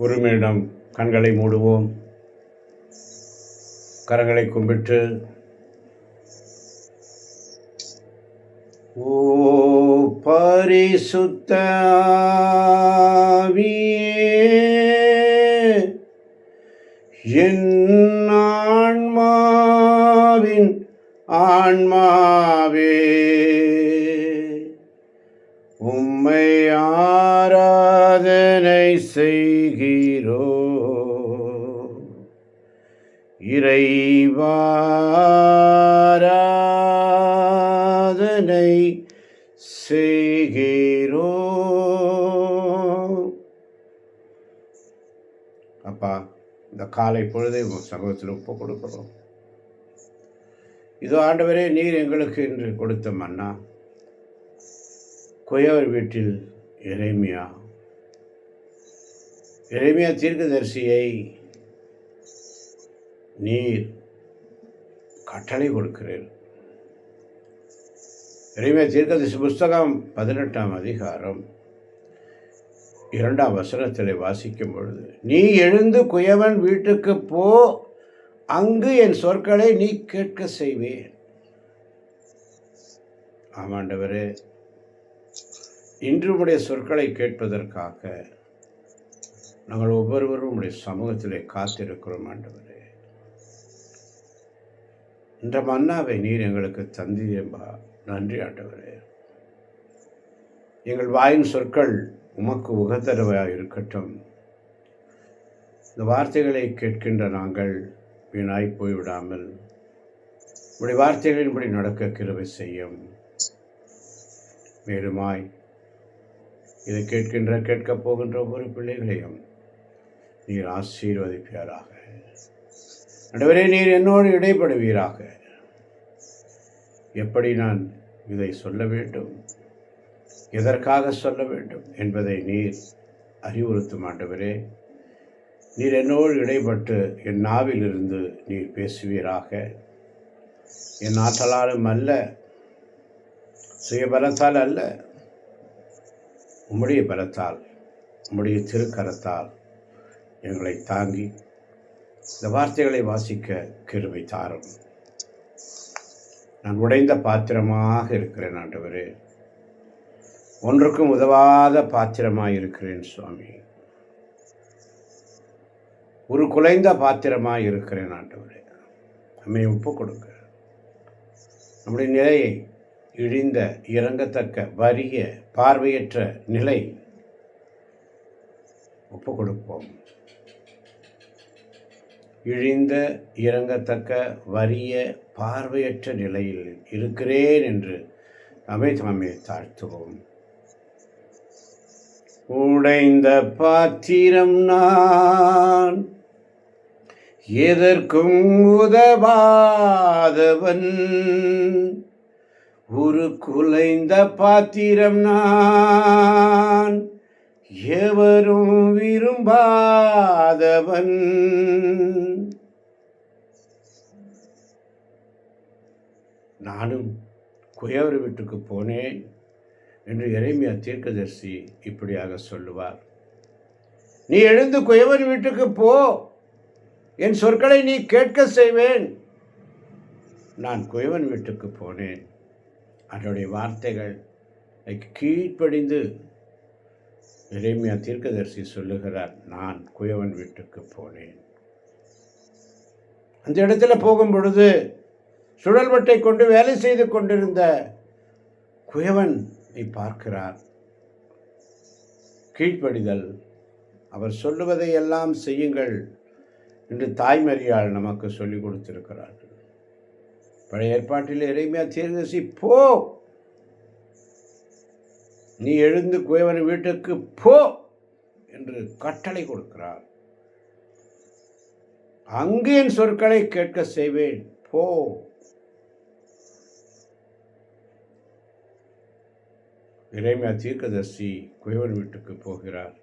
ஒரு நிமிடம் கண்களை மூடுவோம். கரங்களை கும்பிட்டு, ஓ பரிசுத்த ஆவியே, என் ஆன்மாவின் ஆன்மாவே, உம்மை ஆராதனை செய்கிறோ. இறைவா ஆராதனை செய்கிறோ. அப்பா, இந்த காலை பொழுதை சமூகத்தில் ஒப்பு கொடுக்கிறோம். இதோ ஆண்டவரே, நீர் எங்களுக்கு இன்று கொடுத்த மன்னா, குயவர் வீட்டில் எரேமியா தீர்க்கதரிசியை நீர் கட்டளை கொடுக்கிறீர். எரேமியா தீர்க்கதரிசி புஸ்தகம் 18ஆம் அதிகாரம் 2ஆம் வசனத்தில் வாசிக்கும் பொழுது, நீ எழுந்து குயவன் வீட்டுக்கு போ, அங்கு என் சொற்களை நீ கேட்க செய்வேன். ஆமாண்டவரே, இன்று உடைய சொற்களை கேட்பதற்காக நாங்கள் ஒவ்வொருவரும் உடைய சமூகத்திலே காத்திருக்கிறோம். ஆண்டவரே, இந்த மன்னாவை நீர் எங்களுக்கு தந்தீரம்பா, நன்றி ஆண்டவரே. எங்கள் வாயின் சொற்கள் உமக்கு உகந்தரவாக இருக்கட்டும். இந்த வார்த்தைகளை கேட்கின்ற நாங்கள் வீணாய் போய்விடாமல் உடைய வார்த்தைகளின்படி நடக்க கிருபை செய்யும். மேலுமாய் இதை கேட்கப் போகின்ற ஒவ்வொரு பிள்ளைகளையும் நீர் ஆசீர்வதிப்பாராக. ஆண்டவரே, நீர் என்னோடு இடைப்படுவீராக. எப்படி நான் இதை சொல்ல வேண்டும், எதற்காக சொல்ல வேண்டும் என்பதை நீர் அறிவுறுத்தும். ஆண்டவரே, நீர் என்னோடு இடைப்பட்டு என் நாவிலிருந்து நீர் பேசுவீராக. என் ஆற்றலாலும் அல்ல, சுயபலத்தால் அல்ல, உம்முடைய பலத்தால், உம்முடைய திருக்கரத்தால் எங்களை தாங்கி இந்த வார்த்தைகளை வாசிக்க கிருபை தாரும். நான் உடைந்த பாத்திரமாக இருக்கிறேன் ஆண்டவரே, ஒன்றுக்கும் உதவாத பாத்திரமாக இருக்கிறேன் சுவாமி. ஒரு குலைந்த பாத்திரமாக இருக்கிறேன் ஆண்டவரே, நம்மை ஒப்பு கொடுக்க. நம்முடைய நிலையை, இழிந்த, இறங்கத்தக்க, வறிய, பார்வையற்ற நிலை ஒப்பு கொடுப்போம். இழிந்த, இறங்கத்தக்க, வறிய, பார்வையற்ற நிலையில் இருக்கிறேன் என்று நம்மை தாழ்த்துவோம். உடைந்த பாத்திரம் நான், எதற்கும் உதவாதவன். ஒரு குலைந்த பாத்திரம் நான், எவரும் விரும்பாதவன். நானும் குயவர் வீட்டுக்கு போனேன் என்று எரேமியா தீர்க்கதரிசி இப்படியாக சொல்லுவார். நீ எழுந்து குயவன் வீட்டுக்கு போ, என் சொற்களை நீ கேட்க செய்வேன். நான் குயவன் வீட்டுக்கு போனேன். அதனுடைய வார்த்தைகள் கீழ்ப்படிந்து எரேமியா தீர்க்கதரிசி சொல்லுகிறார், நான் குயவன் வீட்டுக்கு போனேன். அந்த இடத்துல போகும் பொழுது சுழல்வட்டை கொண்டு வேலை செய்து கொண்டிருந்த குயவன் பார்க்கிறார். கீழ்ப்படிதல், அவர் சொல்லுவதை எல்லாம் செய்யுங்கள் என்று தாய்மரியாள் நமக்கு சொல்லிக் கொடுத்திருக்கிறார்கள். பழைய ஏற்பாட்டில் எரேமியா தீர்க்கதரிசி, போ, நீ எழுந்து குயவன் வீட்டுக்கு போ என்று கட்டளை கொடுக்கிறார். அங்கு என் சொற்களை கேட்க செய்வேன், போ. எரேமியா தீர்க்கதரிசி குயவன் வீட்டுக்கு போகிறார்.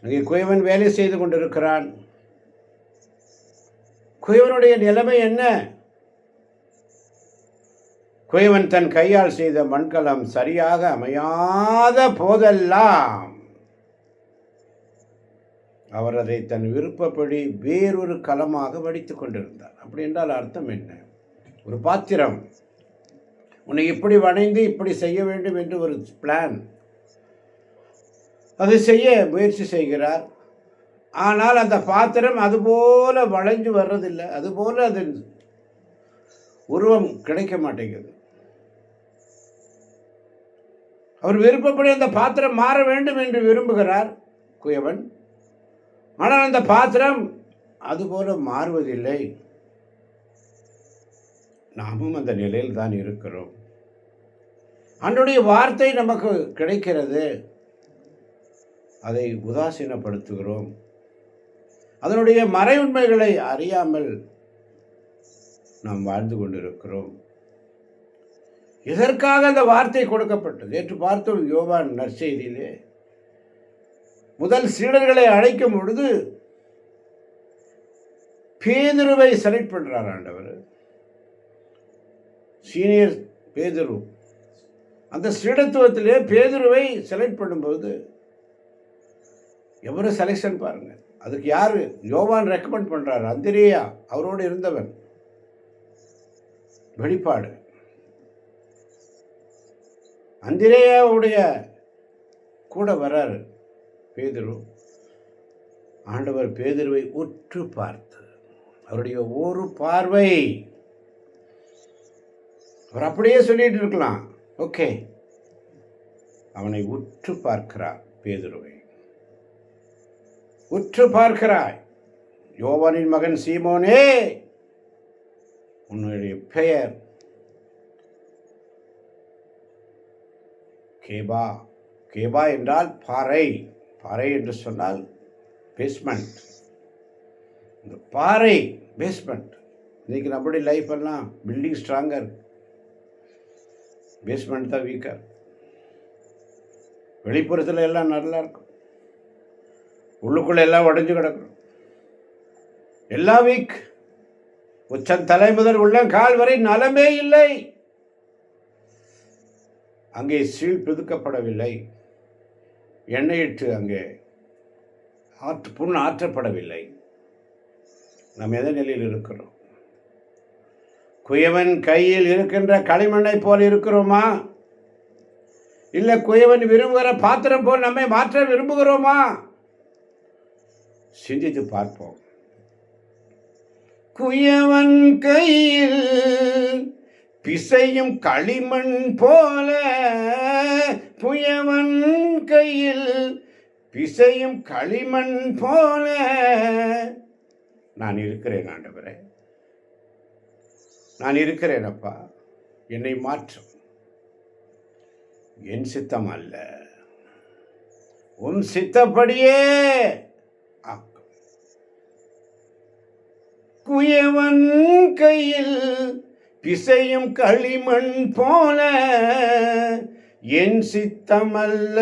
அங்கே குயவன் வேலை செய்து கொண்டிருக்கிறான். குயவனுடைய நிலைமை என்ன? குயவன் தன் கையால் செய்த மண்கலம் சரியாக அமையாத போதெல்லாம் அவர் அதை தன் விருப்பப்படி வேறொரு கலமாக வடித்து கொண்டிருந்தார். அப்படி என்றால் அர்த்தம் என்ன? ஒரு பாத்திரம் உன்னை இப்படி வணைந்து இப்படி செய்ய வேண்டும் என்று ஒரு பிளான், அதை செய்ய முயற்சி செய்கிறார். ஆனால் அந்த பாத்திரம் அதுபோல வளைஞ்சு வர்றதில்லை, அதுபோல அது உருவம் கிடைக்க மாட்டேங்குது. அவர் விருப்பப்படி அந்த பாத்திரம் மாற வேண்டும் என்று விரும்புகிறார் குயவன். ஆனால் அந்த பாத்திரம் அதுபோல மாறுவதில்லை. நாமும் அந்த நிலையில் தான் இருக்கிறோம். ஆண்டவருடைய வார்த்தை நமக்கு கிடைக்கிறது, அதை உதாசீனப்படுத்துகிறோம். அதனுடைய மறை உண்மைகளை அறியாமல் நாம் வாழ்ந்து கொண்டிருக்கிறோம். எதற்காக அந்த வார்த்தை கொடுக்கப்பட்டது? நேற்று பார்த்தோம் யோவான் நற்செய்தியிலே முதல் சீடர்களை அழைக்கும் பொழுது பேதுருவை செலக்ட் பண்றார் ஆண்டவர். சீனியர் பேதுரு, அந்த சீடத்துவத்திலே பேதுருவை செலக்ட் பண்ணும்போது எவ்வளவு செலெக்ஷன் பாருங்க. அதுக்கு யாரு? யோவான் ரெக்கமெண்ட் பண்றாரு. அந்திரேயா அவரோடு இருந்தவன். வெளிப்பாடு அந்திரேயாவுடைய கூட வராரு பேதுரு. ஆண்டவர் பேதுருவை உற்று பார்த்து, அவருடைய ஒரு பார்வை, அவர் அப்படியே சொல்லிட்டு இருக்கலாம், ஓகே, அவனை உற்று பார்க்கிறார். பேதுருவை உற்று பார்க்கிறாய், யோவானின் மகன் சீமோனே, உன்னுடைய பெயர் கேபா. கேபா என்றால் பாறை. பாறை என்று சொன்னால் பேஸ்மெண்ட். இந்த பாறை பேஸ்மெண்ட். இன்னைக்கு நம்முடைய லைஃப் எல்லாம் பில்டிங் ஸ்ட்ராங்கர், பேஸ்மெண்ட் தான் வீக்கர். வெளிப்புறத்தில் எல்லாம் நல்லா இருக்கும், உள்ளுக்குள்ள எல்லாம் உடைஞ்சு கிடக்கும். எல்லாம் வீக். உச்சம் தலை முதல் உள்ள கால் வரை நலமே இல்லை. அங்கே சீல் பிதுக்கப்படவில்லை, எண்ணெயிட்டு அங்கே புண் ஆற்றப்படவில்லை. நாம் எந்த நிலையில் இருக்கிறோம்? குயவன் கையில் இருக்கின்ற களிமண்ணை போல் இருக்கிறோமா? இல்லை குயவன் விரும்புகிற பாத்திரம் போல் நம்மை மாற்ற விரும்புகிறோமா? சிந்தித்து பார்ப்போம். குயவன் கையில் பிசையும் களிமண் போல, குயவன் கையில் பிசையும் களிமண் போல நான் இருக்கிறேன் ஆண்டவரே, நான் இருக்கிறேன் அப்பா, என்னை மாற்றும். என் சித்தம் அல்ல, உன் சித்தப்படியே ஆக்கும். குயவன் கையில் பிசையும் களிமண் போல என் சித்தம் அல்ல,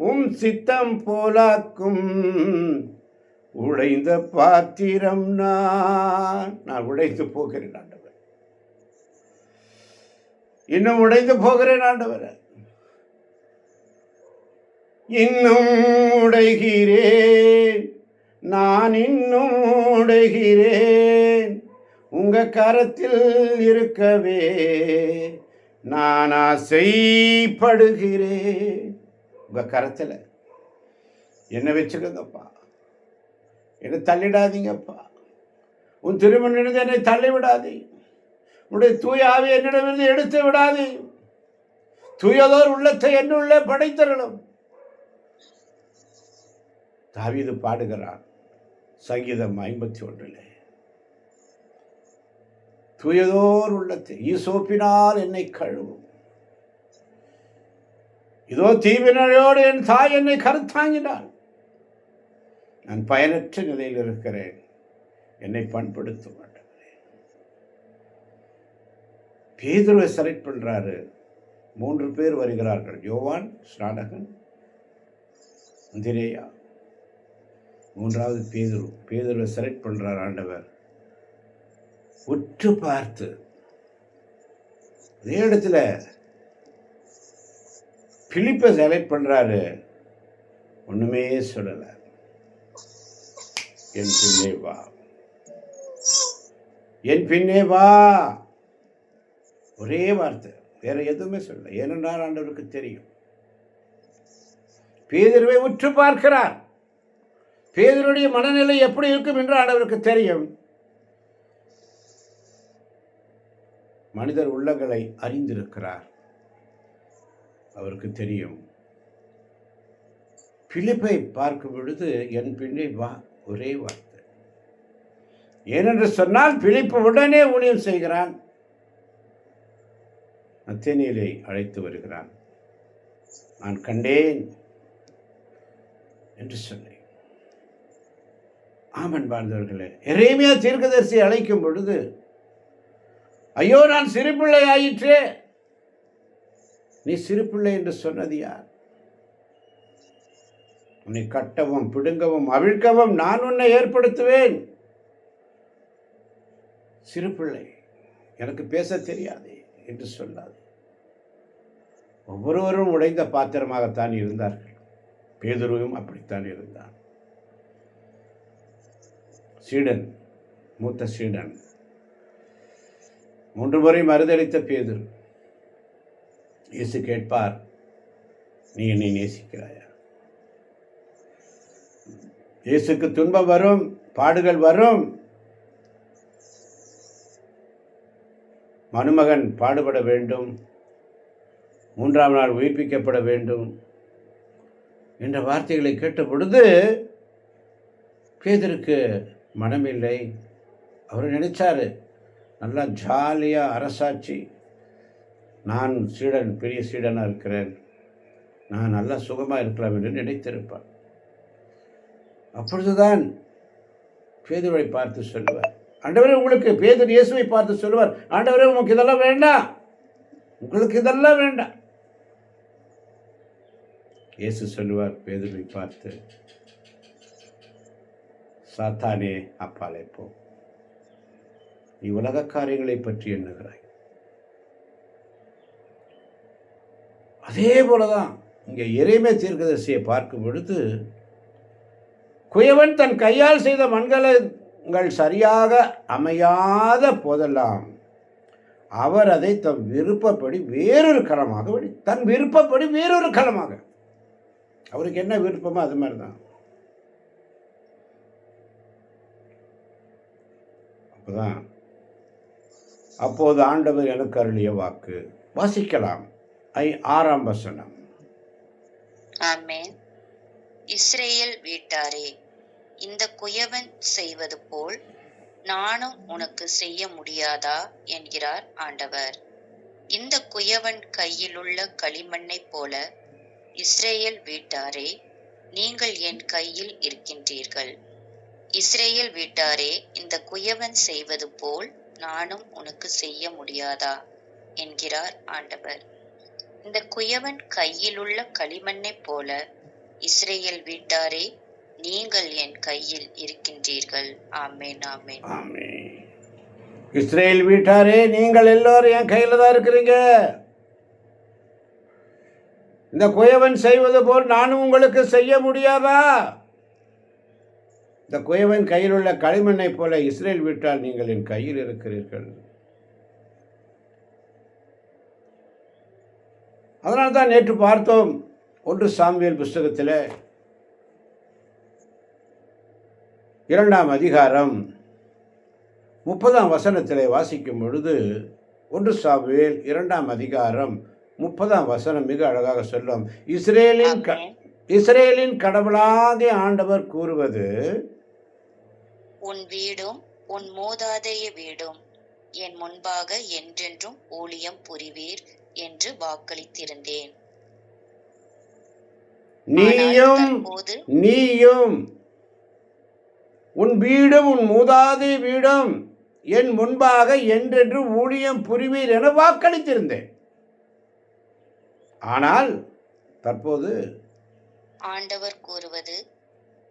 உம் சித்தம் போலாக்கும். உடைந்த பாத்திரம் நான் உடைந்து போகிறேன் ஆண்டவர், இன்னும் உடைந்து போகிறேன் ஆண்டவர், இன்னும் உடைகிறேன், நான் இன்னும் உடைகிறேன். உங்க கரத்தில் இருக்கவே நான் ஆசைப்படுகிறேன். உங்க கரத்தில் என்ன வச்சுக்கங்கப்பா, என்னை தள்ளிடாதீங்கப்பா. உன் திருமணிலிருந்து என்னை தள்ளி விடாதே. உன்னுடைய தூய ஆவி என்னிடமிருந்து எடுத்து விடாதே. தூயதோர் உள்ளத்தை என்னுள்ளே படைத்தரலும். தாவீது பாடுகிறான் சங்கீதம் 51. தூயதோர் உள்ளத்தை ஈசோப்பினால் என்னை கழுவும். இதோ தீவினையோடு என் தாய் என்னை கருத்தாங்கினாள். நான் பயனற்ற நிலையில் இருக்கிறேன், என்னை பண்படுத்த மாட்டேன். பேதுருவை செலக்ட் பண்றாரு. 3 பேர் வருகிறார்கள், யோவான் ஸ்நானகன், அந்திரேயா, 3வது பேதுரு. பேதுருவை செலக்ட் பண்றார் ஆண்டவர். உற்று பார்த்து அதே இடத்துல பிலிப்பை செலக்ட் பண்றாரு. ஒண்ணுமே சொல்லல. என் பின்னே வா, என் பின்னே வா. ஒரே வார்த்தை, வேற எதுவுமே சொல்ல. ஏனென்றால் ஆண்டவருக்கு தெரியும். பேதுருவை உற்று பார்க்கிறார். பேதுருடைய மனநிலை எப்படி இருக்கும் என்று ஆண்டவருக்கு தெரியும். மனிதர் உள்ளங்களை அறிந்திருக்கிறார். அவருக்கு தெரியும். பிலிப்பை பார்க்கும் பொழுது என் பின்னே வா, ஒரே வார்த்தை. ஏனென்று சொன்னால் பிலிப்பு உடனே ஊழியம் செய்கிறான். நத்தனியேலை அழைத்து வருகிறான். நான் கண்டேன் என்று சொன்னேன். ஆமன் வாழ்ந்தவர்களே, எரேமியா தீர்க்கதரிசி அழைக்கும் பொழுது, ஐயோ நான் சிறு பிள்ளை ஆயிற்றே, நீ சிறு பிள்ளை என்று சொன்னது யார்? உன்னை கட்டவும் பிடுங்கவும் அவிழ்க்கவும் நான் உன்னை ஏற்படுத்துவேன். சிறு பிள்ளை, எனக்கு பேச தெரியாது என்று சொல்லாது. ஒவ்வொருவரும் உடைந்த பாத்திரமாகத்தான் இருந்தார்கள். பேதுருவும் அப்படித்தான் இருந்தான். சீடன், மூத்த சீடன், 3 முறை மறுதளித்த பேதுரு. இயேசு கேட்பார், நீ என்னை நேசிக்கிறாயா? இயேசுக்கு துன்பம் வரும், பாடுகள் வரும். மனுமகன் பாடுபட வேண்டும், 3ஆம் நாள் உயிர்ப்பிக்கப்பட வேண்டும் என்ற வார்த்தைகளை கேட்ட பொழுது பேதுருக்கு மனமில்லை. அவர் நினைச்சாரு, நல்லா ஜாலியாக அரசாட்சி, நான் சீடன், பெரிய சீடனாக இருக்கிறேன், நான் நல்லா சுகமாக இருக்கலாம் என்று நினைத்திருப்பார். அப்பொழுதுதான் பேதுருவை பார்த்து சொல்லுவார், ஆண்டவரே உங்களுக்கு, பேதுரு இயேசுவை பார்த்து சொல்லுவார், ஆண்டவரே உங்களுக்கு இதெல்லாம் வேண்டாம், உங்களுக்கு இதெல்லாம் வேண்டாம். இயேசு சொல்லுவார் பேதுருவை பார்த்து, சாத்தானே அப்பாலே போ, நீ உலக காரியங்களை பற்றி எண்ணுகிறாய். அதே போலதான் இங்கே எரேமியா தீர்க்கதரிசியை பார்க்கும் பொழுது, குயவன் தன் கையால் செய்த மண்கலங்கள் சரியாக அமையாத போதெல்லாம் அவர் அதை தன் விருப்பப்படி வேறொரு களமாக தன் விருப்பப்படி வேறொரு களமாக, அவருக்கு என்ன விருப்பமோ அது மாதிரி தான். அப்போதான் அப்போது ஆண்டவர் எனக்கு அருளிய வாக்கு. வாசிக்கலாம். 6ஆம் வசனம். ஆமென். இஸ்ரேல் வீட்டாரே, இந்த குயவன் செய்வது போல் நானும் உனக்கு செய்ய முடியாதா என்கிறார் ஆண்டவர். இந்த குயவன் கையிலுள்ள களிமண்ணை போல இஸ்ரேல் வீட்டாரே, நீங்கள் என் கையில் இருக்கின்றீர்கள். இஸ்ரேல் வீட்டாரே, இந்த குயவன் செய்வது போல் நானும் உனக்கு செய்ய முடியாதா என்கிறார் ஆண்டவர். இந்த குயவன் கையிலுள்ள களிமண்ணை போல இஸ்ரேல் வீட்டாரே, நீங்கள் என் கையில் இருக்கின்றீர்கள். ஆமென், ஆமென், ஆமென். இஸ்ரேல் வீட்டாரே, நீங்கள் எல்லாரும் என் கையில் தான் இருக்கிறீங்க. இந்த குயவன் செய்வது போல் நானும் உங்களுக்கு செய்ய முடியாதா? இந்த குயவன் கையில் உள்ள களிமண்ணை போல இஸ்ரேல் வீட்டால் நீங்கள் என் கையில் இருக்கிறீர்கள். அதனால்தான் நேற்று பார்த்தோம் 1 சாமுவேல் புஸ்தகத்தில் 2ஆம் அதிகாரம் 30ஆம் வசனத்தில் வாசிக்கும் பொழுது, 1 சாமுவேல் 2ஆம் அதிகாரம் 30ஆம் வசனம் மிக அழகாக சொல்லும். இஸ்ரேலின் கடவுளாகிய ஆண்டவர் கூறுவது, உன் வீடும் உன் மூதாதைய வீடும் என் முன்பாக என்றென்றும் ஊழியம் புரிவீர் என்று வாக்களித்திருந்தேன். நீயும் உன் வீடும் உன் மூதாதைய வீடும் என் முன்பாக என்றென்று ஊழியம் புரிவீர் என வாக்களித்திருந்தேன். ஆனால் தற்போது ஆண்டவர் கூறுவது,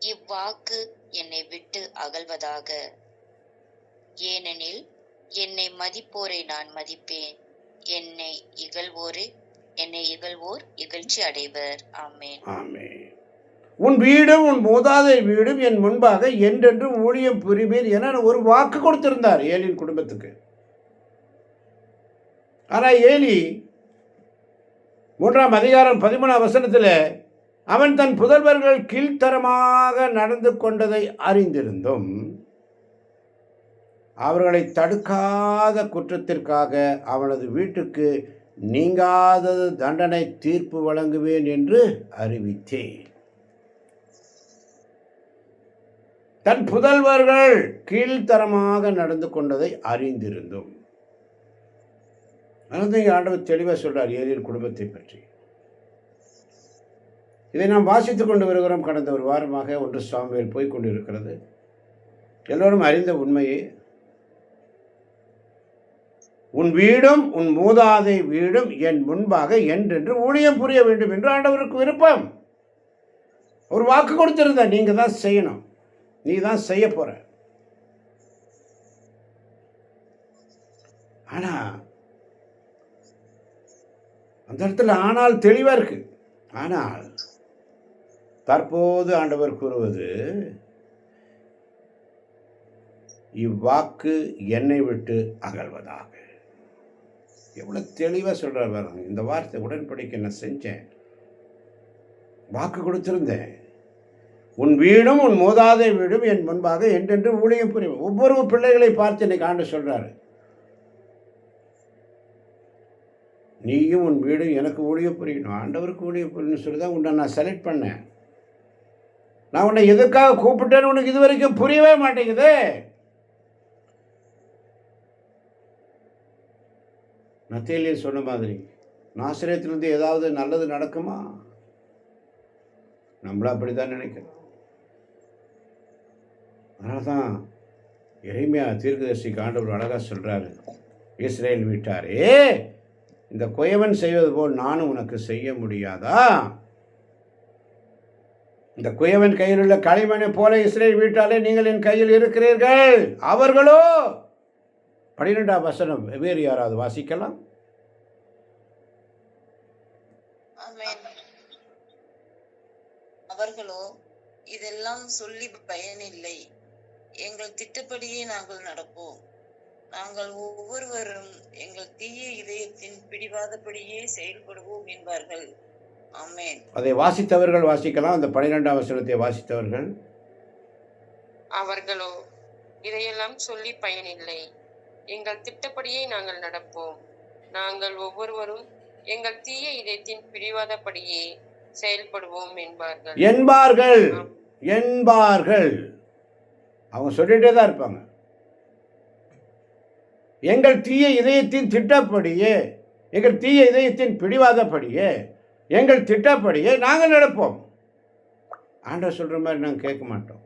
இவ்வாக்கு என்னை விட்டு அகல்வதாக. ஏனெனில் என்னை மதிப்போரை நான் மதிப்பேன், என்னை இகழ்வோர் இகழ்ச்சி அடைவர். ஆமென், ஆமென். உன் வீடும் உன் மூதாதை வீடும் என் முன்பாக என்றென்று ஊழியம் புரிவீர் என ஒரு வாக்கு கொடுத்திருந்தார் ஏலியின் குடும்பத்துக்கு. ஆனால் ஏலி 3ஆம் அதிகாரம் 13ஆம் வசனத்தில் அவன் தன் புதல்வர்கள் கீழ்த்தரமாக நடந்து கொண்டதை அறிந்திருந்தும் அவர்களை தடுக்காத குற்றத்திற்காக அவனது வீட்டுக்கு நீங்காத தண்டனை தீர்ப்பு வழங்குவேன் என்று அறிவித்தேன். தன் புதல்வர்கள் கீழ்த்தரமாக நடந்து கொண்டதை அறிந்திருந்தும். அதனால ஆண்டவர் தெளிவாக சொல்றார் ஏலியின் குடும்பத்தை பற்றி. இதை நாம் வாசித்துக் கொண்டு வருகிறோம். கடந்த ஒரு வாரமாக 1 சாமுவேல் போய்கொண்டிருக்கிறது. எல்லோரும் அறிந்த உண்மையே, உன் வீடும் உன் மூதாதை வீடும் என் முன்பாக என்றென்று ஊழியம் புரிய வேண்டும் என்று ஆண்டவருக்கு விருப்பம். ஒரு வாக்கு கொடுத்திருந்த, நீங்க தான் செய்யணும், நீ தான் செய்ய போற. ஆனா அந்த இடத்துல ஆனால் தெளிவா இருக்கு. ஆனால் தற்போது ஆண்டவர் கூறுவது, இவ்வாக்கு என்னை விட்டு அகல்வதாக. எவ்வளவு தெளிவா சொல்றார் பாருங்க. இந்த வார்த்தை உடன்படிக்கை நான் செஞ்சேன், வாக்கு கொடுத்திருந்தேன். உன் வீடும் உன் மூதாதை வீடும் என் முன்பாக என்றென்று ஊழியம் புரியும். ஒவ்வொரு பிள்ளைகளை பார்த்து இன்னைக்கு ஆண்டு சொல்றாரு, நீயும் உன் வீடும் எனக்கு ஊழியம் புரியணும், ஆண்டவருக்கு ஊழியம் புரியணும்னு சொல்லி தான் உன்னை நான் செலக்ட் பண்ணேன். நான் உன்னை எதுக்காக கூப்பிட்டேன்னு உனக்கு இது வரைக்கும் புரியவே மாட்டேங்குது. நத்தேலியே சொன்ன மாதிரி நாசரேத்திலிருந்து ஏதாவது நல்லது நடக்குமா? நம்மள அப்படிதான் நினைக்கிறோம். அதனால தான் எரேமியா தீர்க்கதரிசிக்கு ஆண்டவர் அழகா சொல்றாரு, இஸ்ரேல் வீட்டாரே, இந்த குயவன் செய்வது போல் நானும் உனக்கு செய்ய முடியாதா? இந்த குயவன் கையில் உள்ள களிமண்ணை போல இஸ்ரேல் வீட்டாலே நீங்கள் என் கையில் இருக்கிறீர்கள். அவர்களோ 12ஆம் வசனம் வேறு யாராவது வாசிக்கலாம்? அவர்களோ இதெல்லாம் சொல்லி பயனில்லை, எங்கள் திட்டப்படியே நாங்கள் நடப்போம், நாங்கள் ஒவ்வொருவரும் எங்கள் தீய இதயத்தின் பிடிவாதப்படியே செயல்படுவோம் என்பார்கள். ஆமென். அதை வாசித்தவர்கள் வாசிக்கலாம். அந்த 12ஆம் வசனத்தை வாசித்தவர்கள், அவர்களோ இதையெல்லாம் சொல்லி பயனில்லை, எங்கள் திட்டப்படியே நாங்கள் நடப்போம், நாங்கள் ஒவ்வொருவரும் எங்கள் தீய இதயத்தின் பிடிவாதப்படியே செயல்படுவோம் என்பார்கள். அவங்க சொல்லிட்டே தான் இருப்பாங்க. எங்கள் தீய இதயத்தின் திட்டப்படியே, எங்கள் தீய இதயத்தின் பிடிவாதப்படியே, எங்கள் திட்டப்படியே நாங்கள் நடப்போம். ஆண்டவர் சொல்ற மாதிரி நாங்கள் கேட்க மாட்டோம்.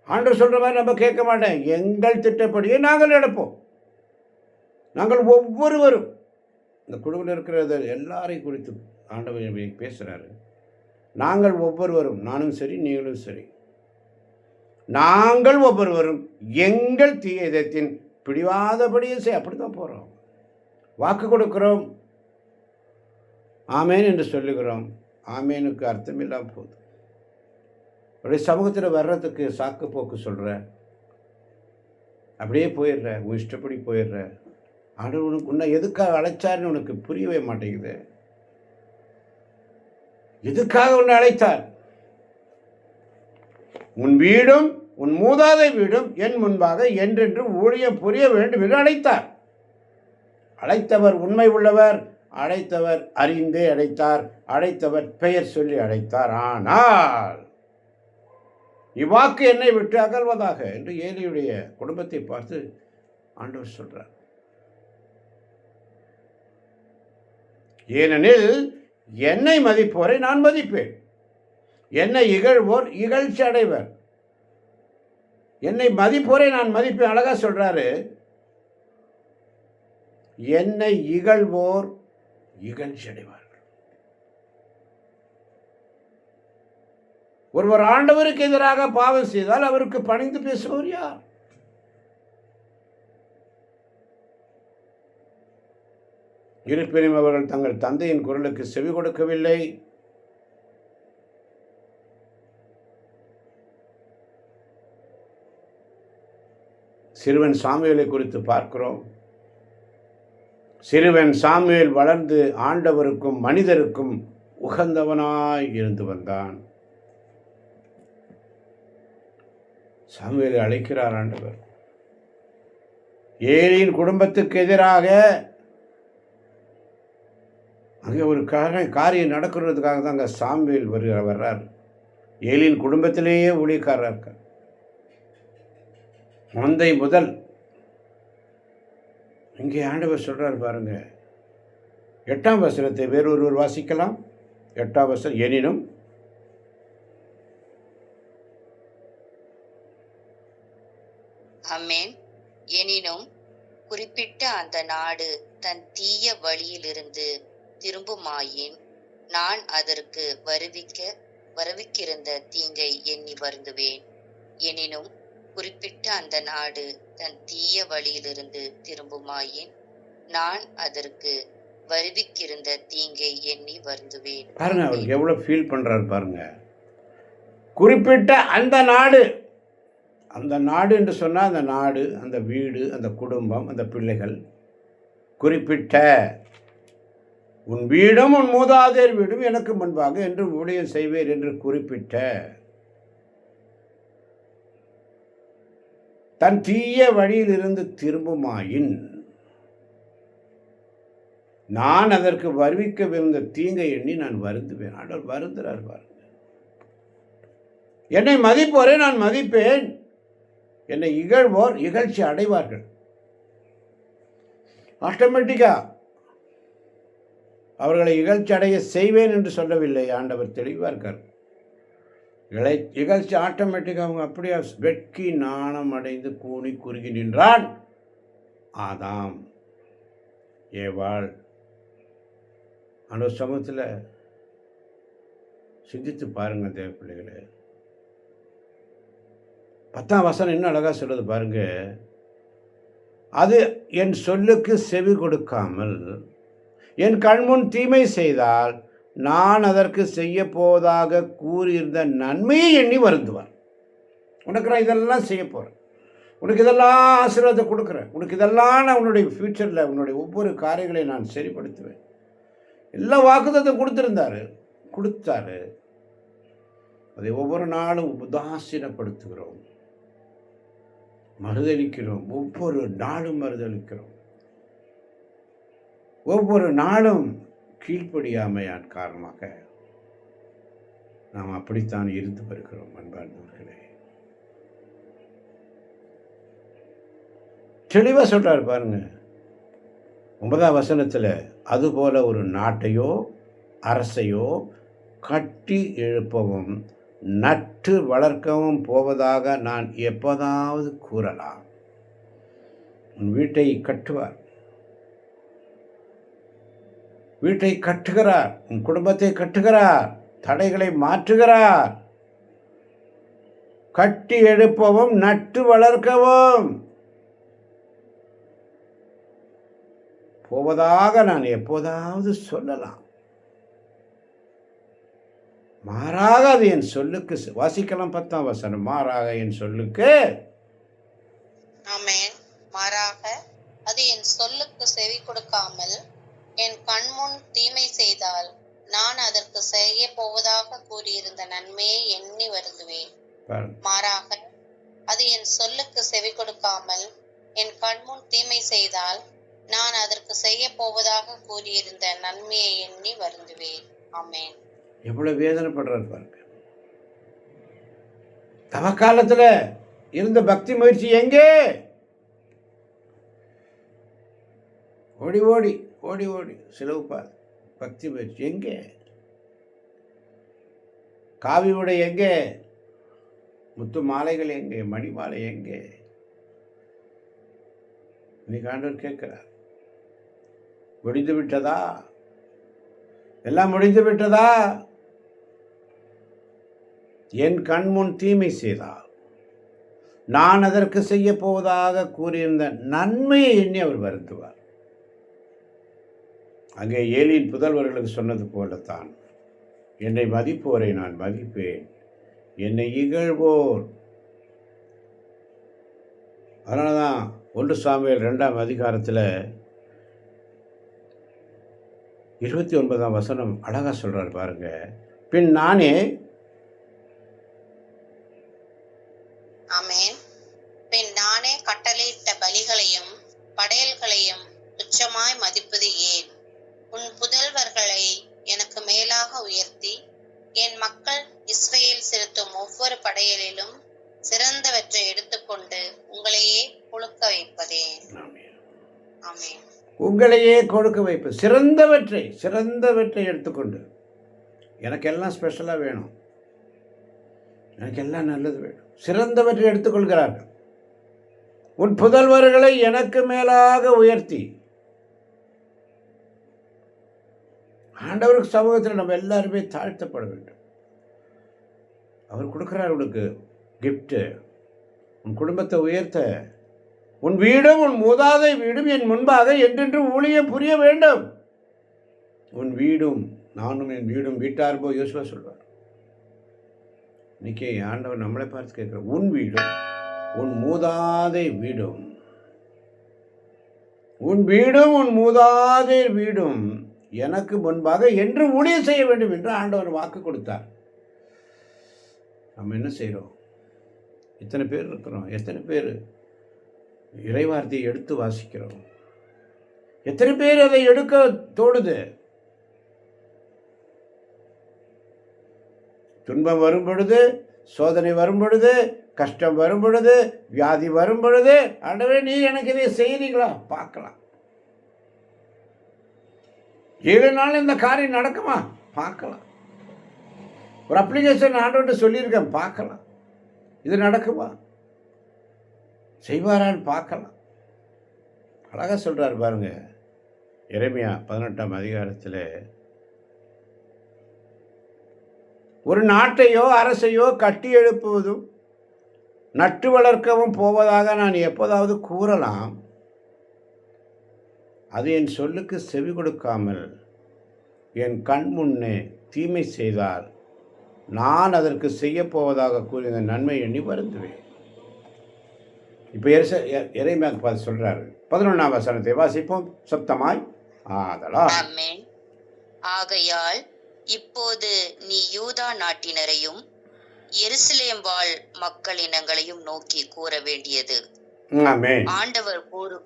ஆண்டவர் சொல்ற மாதிரி நம்ம கேட்க மாட்டோம். எங்கள் திட்டப்படியே நாங்கள் நடப்போம். நாங்கள் ஒவ்வொருவரும், இந்த குழுவில் இருக்கிற எல்லாரையும் குறித்து ஆண்டவர் பேசுகிறாரு. நாங்கள் ஒவ்வொருவரும், நானும் சரி நீங்களும் சரி, நாங்கள் ஒவ்வொருவரும் எங்கள் தீய இதயத்தின் பிடிவாதபடியே செய். அப்படி தான் போகிறோம். வாக்கு கொடுக்கிறோம், ஆமேன் என்று சொல்லுகிறோம். ஆமேனுக்கு அர்த்தம் இல்லாமல் போகுது. அப்படியே சமூகத்தில் வர்றதுக்கு சாக்கு போக்கு சொல்கிற, அப்படியே போயிடுற, உன் இஷ்டப்படி போயிடுற. ஆண்டவர் உனக்கு உன்னை எதுக்காக அழைச்சார்னு உனக்கு புரியவே மாட்டேங்குது. எதுக்காக உன்னை அழைத்தார்? உன் வீடும் உன் மூதாதை வீடும் என் முன்பாக என்றென்று ஊழியம் புரிய வேண்டும் என்று அழைத்தார். அழைத்தவர் உண்மை உள்ளவர், அழைத்தவர் அறிந்தே அழைத்தார், அழைத்தவர் பெயர் சொல்லி அழைத்தார். ஆனால் இவ்வாக்கு என்னை விட்டு அகல்வதாக என்று ஏலியுடைய குடும்பத்தை பார்த்து ஆண்டவர் சொல்றார். ஏனெனில் என்னை மதிப்போரை நான் மதிப்பேன், என்னை இகழ்வோர் இகழ்ச்சி அடைவர். என்னை மதிப்போரை நான் மதிப்பேன். அழகா சொல்றாரு, என்னை இகழ்வோர் இகழ்ச்சி அடைவார்கள். ஒருவர் ஆண்டவருக்கு எதிராக பாவம் செய்தால் அவருக்கு பணிந்து பேசுவோர் யார்? இருப்பினும் அவர்கள் தங்கள் தந்தையின் குரலுக்கு செவி கொடுக்கவில்லை, சிறுவன் சாமுவேலை குறித்து பார்க்கிறோம். சிறுவன் சாமுவேல் வளர்ந்து ஆண்டவருக்கும் மனிதருக்கும் உகந்தவனாய் இருந்து வந்தான். சாமுவேலை அழைக்கிறார் ஆண்டவர். ஏலியின் குடும்பத்துக்கு எதிராக அங்கே ஒரு காரியம் நடக்கிறதுக்காக தான் அங்கே சாமுவேல் வர்றார். ஏலியின் குடும்பத்திலேயே ஊழியக்காரர் இருக்கார். மந்தை முதல் இங்கே ஆண்டவர் சொல்றார் பாருங்க. 8ஆம் வசனத்தை வேறொருவர் வாசிக்கலாம். 8ஆம் வசனம், எனினும் ஆமென். எனினும் குறிப்பிட்ட அந்த நாடு தன் தீய வழியிலிருந்து திரும்புமாயின் நான் அதற்கு வருவிக்கிருந்த தீங்கை எண்ணி வருந்துவேன். எனினும் குறிப்பிட்ட அந்த நாடு தன் தீய வழியிலிருந்து திரும்புமாயின் நான் அதற்கு வருவிக்கிருந்த தீங்கை எண்ணி வருந்துவேன். பாருங்க, அவருக்கு எவ்வளவு ஃபீல் பண்றாரு பாருங்க. குறிப்பிட்ட அந்த நாடு, அந்த நாடு என்று சொன்னால் அந்த நாடு, அந்த வீடு, அந்த குடும்பம், அந்த பிள்ளைகள். குறிப்பிட்ட உன் வீடும் உன் மூதாதையர் வீடும் எனக்கு முன்பாக என்று ஊழியம் செய்வேர் என்று குறிப்பிட்ட தன் தீய வழியிலிருந்து திரும்புமாயின் நான் அதற்கு வருவிக்கவிருந்த தீங்கை எண்ணி நான் வருந்துவேன். ஆண்டவர் வருந்துறார் பாருங்க. என்னை மதிப்போரே நான் மதிப்பேன், என்னை இகழ்வோர் இகழ்ச்சி அடைவார்கள். ஆட்டோமேட்டிக்கா அவர்களை இகழ்ச்சி அடைய செய்வேன் என்று சொல்லவில்லை. ஆண்டவர் தெளிவாக இருக்கார். இகழ்ச்சி ஆட்டோமேட்டிக்காக அவங்க அப்படியே வெட்கி நாணம் அடைந்து கூனி குறுகி நின்றான் ஆதாம் ஏவாள். அந்த சமூகத்தில் சிந்தித்து பாருங்க தேவ பிள்ளைகளே. 10ஆம் வசனம் இன்னும் அழகா சொல்லுது பாருங்க. அது என் சொல்லுக்கு செவி கொடுக்காமல் என் கண்முன் தீமை செய்தால் நான் அதற்கு செய்ய போவதாக கூறியிருந்த நன்மையை எண்ணி வருந்துவார். உனக்கு நான் இதெல்லாம் செய்ய போகிறேன், உனக்கு இதெல்லாம் ஆசீர்வாதத்தை கொடுக்குறேன், உனக்கு இதெல்லாம் நான் உன்னுடைய ஃப்யூச்சரில் உன்னுடைய ஒவ்வொரு காரியங்களையும் நான் சரிப்படுத்துவேன். எல்லா வாக்குத்தத்தம் கொடுத்தாரு. அதை ஒவ்வொரு நாளும் உதாசீனப்படுத்துகிறோம், மறுதளிக்கிறோம். ஒவ்வொரு நாளும் மறுதளிக்கிறோம். ஒவ்வொரு நாளும் கீழ்ப்படியாமையான் காரணமாக நாம் அப்படித்தான் இருந்து வருகிறோம். அன்பார்ந்தவர்களே, தெளிவா சொல்றாரு பாருங்க 9ஆம் வசனத்தில், அதுபோல ஒரு நாட்டையோ அரசையோ கட்டி எழுப்பவும் நட்டு வளர்க்கவும் போவதாக நான் எப்போதாவது கூறலாம். உன் வீட்டை கட்டுவார், வீட்டை கட்டுகிறார், உன் குடும்பத்தை கட்டுகிறார், தடைகளை மாற்றுகிறார். கட்டி எழுப்பவும் நட்டு வளர்க்கவும் போவதாக நான் எப்போதாவது சொல்லலாம். மாறாக அது என் சொல்லுக்கு, வாசிக்கலாம் 10ஆம் வசனம், மாறாக என் சொல்லுக்கு, ஆமென், மாறாக அது என் சொல்லுக்கு செவி கொடுக்காமல் என் கண்முன் தீமை செய்தால் நான் அதற்கு செய்ய போவதாக கூறியிருந்த நன்மையை எண்ணி வருந்துவேன். மாறாக அது என் சொல்லுக்கு செவி கொடுக்காமல் என் கண்முன் தீமை செய்தால் நான் அதற்கு செய்ய போவதாக கூறியிருந்த நன்மையை எண்ணி வருந்துவேன். ஆமென். எவ்வளவு வேதனைப்படுறாரு பாருங்க. தவக்காலத்துல இருந்த பக்தி முயற்சி எங்கே? ஓடி ஓடி ஓடி ஓடி சிலவுப்பார் பக்தி முயற்சி எங்கே? காவி உடை எங்கே? முத்து மாலைகள் எங்கே? மணி மாலை எங்கே? இன்னைக்கு ஆண்டவர் கேட்கிறார், முடிந்து விட்டதா? எல்லாம் முடிந்து விட்டதா? என் கண்முன் தீமை செய்தால் நான் அதற்கு செய்ய போவதாக கூறியிருந்த நன்மையை எண்ணி அவர் வருந்துவார். அங்கே ஏலியின் புதல்வர்களுக்கு சொன்னது போலத்தான், என்னை மதிப்போரை நான் மதிப்பேன், என்னை இகழ்வோர் அதனால தான் 1 சாமுவேல் 2ஆம் அதிகாரத்தில் 29ஆம் வசனம் அழகாக சொல்கிறார் பாருங்க. பின் நானே ஆமென். பின் நானே கட்டளையிட்ட பலிகளையும் படையல்களையும் துச்சமாய் மதிப்பது ஏன்? உன் புதல்வர்களை எனக்கு மேலாக உயர்த்தி என் மக்கள் இஸ்ரவேல் செலுத்தும் ஒவ்வொரு படையலிலும் சிறந்தவற்றை எடுத்துக்கொண்டு உங்களையே கொழுக்க வைப்பதேன். ஆமென். உங்களையே கொடுக்க வைப்பு, சிறந்தவற்றை எடுத்துக்கொண்டு. எனக்கு எல்லாம் ஸ்பெஷலாக வேணும், எனக்கு எல்லாம் நல்லது வேணும், சிறந்தவற்றை எடுத்துக்கொள்கிறார்கள். உன் புதல்வர்களை எனக்கு மேலாக உயர்த்தி. ஆண்டவருக்கு சமூகத்தில் நம்ம எல்லாருமே தாழ்த்தப்பட வேண்டும். அவர் கொடுக்கிறார் உனக்கு கிஃப்ட்டு, உன் குடும்பத்தை உயர்த்த. உன் வீடும் உன் மூதாதை வீடும் என் முன்பாக என்றென்றும் ஊழியம் புரிய வேண்டும். உன் வீடும் நானும் என் வீடும் வீட்டார் போய் யோசுவா சொல்வார். இன்னைக்கு ஆண்டவர் நம்மளை பார்த்து கேட்குறார், உன் வீடும் உன் மூதாதை வீடும், உன் வீடும் உன் மூதாதை வீடும் எனக்கு முன்பாக என்று ஊழியம் செய்ய வேண்டும் என்று ஆண்டவர் வாக்கு கொடுத்தார். நம்ம என்ன செய்கிறோம்? எத்தனை பேர் இருக்கிறோம்? எத்தனை பேர் இறைவார்த்தையை எடுத்து வாசிக்கிறோம்? எத்தனை பேர் அதை எடுக்க தோடுது? துன்பம் வரும் பொழுது, சோதனை வரும் பொழுது, கஷ்டம் வரும் பொழுது, வியாதி வரும் பொழுது, ஆண்டவரே நீ எனக்கு இதை செய்கிறீங்களா பார்க்கலாம். 7 நாள் இந்த காரியம் நடக்குமா பார்க்கலாம். ஒரு அப்ளிகேஷன் ஆண்டவர்கிட்ட சொல்லியிருக்கேன் பார்க்கலாம். இது நடக்குமா, செய்வாரான்னு பார்க்கலாம். அழகாக சொல்கிறார் பாருங்க. எரேமியா 18ஆம் அதிகாரத்தில், ஒரு நாட்டையோ அரசையோ கட்டி எழுப்புவதும் நட்டு வளர்க்கவும் போவதாக நான் எப்போதாவது கூறலாம். அது என் சொல்லுக்கு செவி கொடுக்காமல் என் கண் முன்னே தீமை செய்தால் நான் அதற்கு செய்யப்போவதாக கூறிய நன்மை எண்ணி வருந்துவேன். இப்போ எரேமியா பார்த்து சொல்கிறாரு. 11ஆம் வசனத்தை வாசிப்போம் சப்தமாய். ஆமென். ஆகையால் இப்போது நீ யூதா நாட்டினரையும் எருசலேம் வாழ் மக்களினங்களையும் நோக்கி கூற வேண்டியது ஆமென். ஆண்டவர் கூறு.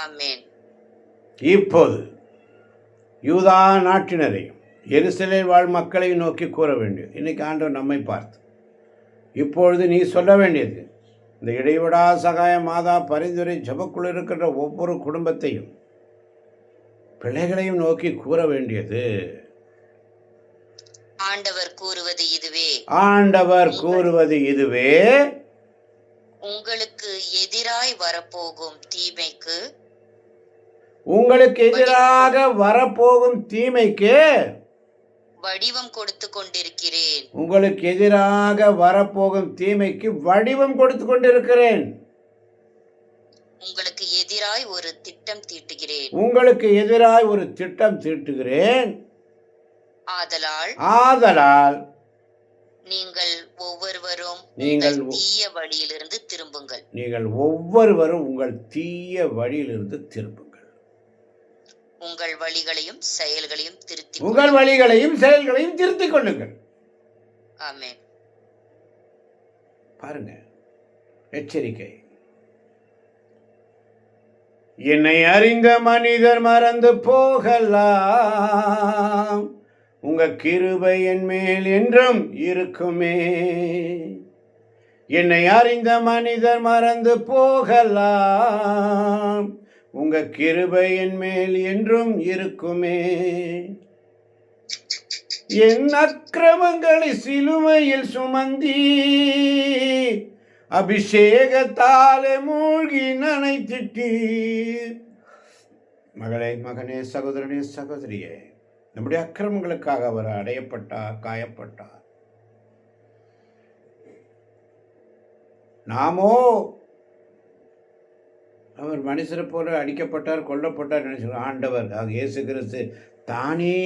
ஆமென். இப்போது யூதா நாட்டினரையும் எருசலேம் வாழ் மக்களையும் நோக்கி கூற வேண்டியது. இன்னைக்கு ஆண்டவர் நம்மை பார்த்து இப்பொழுது நீ சொல்ல வேண்டியது, இந்த இடைவிடா சகாய மாதா பரிந்துரை ஜபக்குள் இருக்கின்ற ஒவ்வொரு குடும்பத்தையும் பிள்ளைகளையும் நோக்கி கூற வேண்டியது. ஆண்டவர் கூறுவது இதுவே. ஆண்டவர் கூறுவது இதுவே. உங்களுக்கு எதிராய் வரப்போகும் தீமைக்கு, உங்களுக்கு எதிராக வரப்போகும் தீமைக்கு வடிவம் கொடுத்து கொண்டிருக்கிறேன். உங்களுக்கு எதிராக வரப்போகும் தீமைக்கு வடிவம் கொடுத்து கொண்டிருக்கிறேன். உங்களுக்கு எதிராய் ஒரு திட்டம் தீட்டுகிறேன். உங்களுக்கு எதிராய் ஒரு திட்டம் தீட்டுகிறேன். ஆதலால் நீங்கள் ஒவ்வொருவரும் நீங்கள் தீய வழியிலிருந்து திரும்புங்கள். நீங்கள் ஒவ்வொருவரும் உங்கள் தீய வழியிலிருந்து திரும்புங்கள். உங்கள் வழிகளையும் செயல்களையும் திருத்திக் கொள்ளுங்கள். ஆமென். பாருங்க, எச்சரிக்கை. என்னை அறிந்த மனிதர் மறந்து போகலாம், உங்க கிருபை என் மேல் என்றும் இருக்குமே. என்னை அறிந்த மனிதர் மறந்து போகலாம், உங்க கிருபை என் மேல் என்றும் இருக்குமே. என் அக்கிரமங்களை சிலுவையில் சுமந்தி அபிஷேகத்தாலே மூழ்கி நனைத்திட்டீர். மகளே, மகனே, சகோதரனே, சகோதரியே, நம்முடைய அக்கிரமங்களுக்காக அவர் அடையப்பட்டார், காயப்பட்டார். நாமோ அவர் மனுஷரை போல அடிக்கப்பட்டார், கொல்லப்பட்டார் நினைச்சு. ஆண்டவர் இயேசு கிறிஸ்து தானே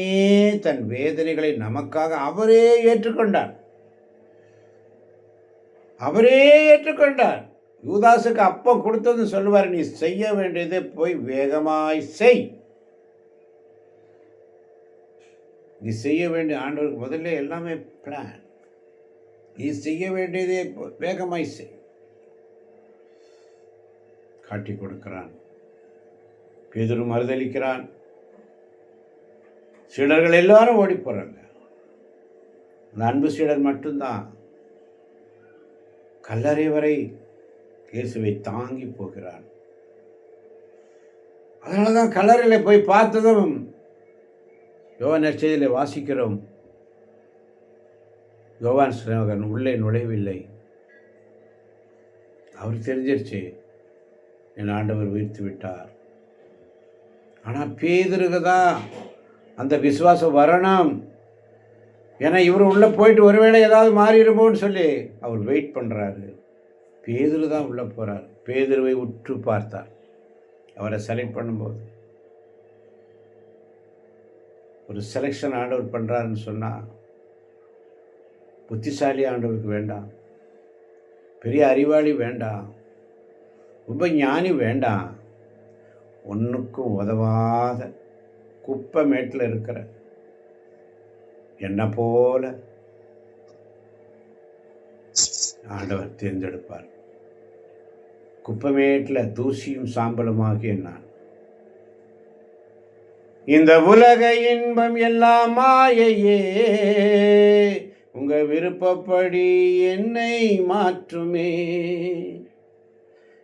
தன் வேதனைகளை நமக்காக அவரே ஏற்றுக்கொண்டார். யூதாசுக்கு அப்பம் கொடுத்தது சொல்லுவார், நீ செய்ய வேண்டியதை போய் வேகமாய் செய். நீ செய்ய வேண்டிய ஆண்டவருக்கு முதல்ல எல்லாமே பிளான். நீ செய்ய வேண்டியதை வேகமாய் செய். காட்டி கொடுக்கிறான். பேதுரு மறுதளிக்கிறான். சீடர்கள் எல்லாரும் ஓடி போறாங்க. அந்த அன்பு சீடர் மட்டும்தான் கல்லறை வரை இயேசுவை தாங்கி போகிறான். அதனால தான் கல்லறையில் போய் பார்த்ததும் யோவான் நற்செய்தியிலே வாசிக்கிறோம், யோவான் ஸ்நானகன் உள்ளே நுழைவில்லை. அவர் தெரிஞ்சிருச்சு, என் ஆண்டவர் உயிர்த்து விட்டார். ஆனால் பேதுருக்கு தான் அந்த விசுவாசம் வரணும். ஏன்னா இவர் உள்ளே போயிட்டு ஒருவேளை ஏதாவது மாறிடுமோன்னு சொல்லி அவர் வெயிட் பண்ணுறாரு. பேதுரு தான் உள்ளே போகிறார். பேதுருவை உற்று பார்த்தார். அவரை செலக்ட் பண்ணும்போது ஒரு செலெக்ஷன் ஆண்டவர் பண்ணுறாருன்னு சொன்னால் புத்திசாலி ஆண்டவருக்கு வேண்டாம், பெரிய அறிவாளி வேண்டாம், ரொம்ப ஞானி வேண்டாம். ஒன்றுக்கும் உதவாத குப்பை மேட்டில் இருக்கிற என்ன போல ஆண்டவர் தேர்ந்தெடுப்பார். குப்பமேட்டில் தூசியும் சாம்பலுமாகிய நான். இந்த உலக இன்பம் எல்லாம் மாயையே, உங்க விருப்பப்படி என்னை மாற்றுமே.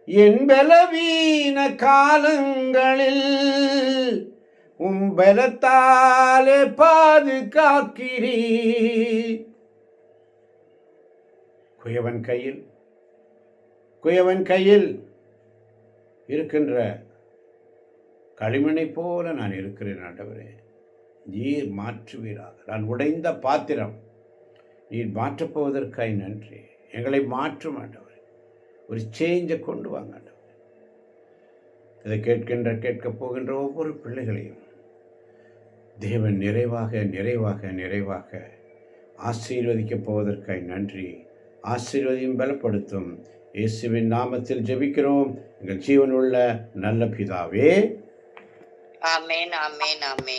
என் பலவீன காலங்களில் பலத்தாலே பாதுகாக்கிறீ. குயவன் கையில் இருக்கின்ற களிமண்ணை போல நான் இருக்கிறேன் ஆண்டவரே. நீர் மாற்றுவீராக. நான் உடைந்த பாத்திரம், நீர் மாற்றப்போவதற்காய் நன்றி. எங்களை மாற்றும் ஆண்டவரே. ஒரு சேஞ்சை கொண்டு வாங்க ஆண்டவரே. இதை கேட்கப் போகின்ற ஒவ்வொரு பிள்ளைகளையும் தேவன் நிறைவாக நிறைவாக நிறைவாக ஆசீர்வதிக்கப் போவதற்காய் நன்றி. ஆசீர்வதியும் பலப்படுத்தும். இயேசுவின் நாமத்தில் ஜெபிக்கிறோம் எங்கள் ஜீவனுள்ள நல்ல பிதாவே. ஆமென், ஆமென், ஆமென்.